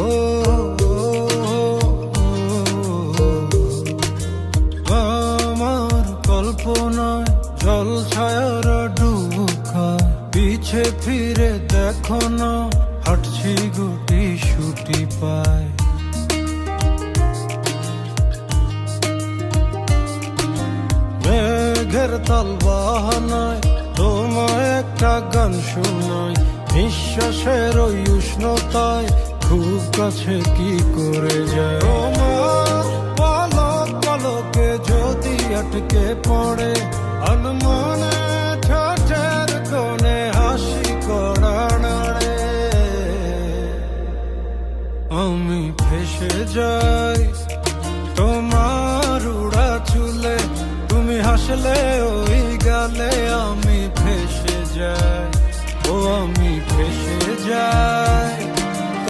ও আমার কল্পনায় জল ছায়ার ডুকায়, পিছে ফিরে দেখো না হাঁটছি গুটি সুটি পায়। মেঘের তাল বাহানায় তোমায় একটা গান শোনাই, নিঃশ্বাসের ওই উষ্ণতায় খুব কাছে কি করে যায়। তোমার পলক পলকে যদি আটকে পড়ে আনমনে ঠোঁটের কোণে হাসি করা নাড়ে, আমি ফেসে যাই তোমার উড়া চুলে, তুমি হাসলে ওই গালে আমি ফেসে যাই, ও আমি ফেসে যাই।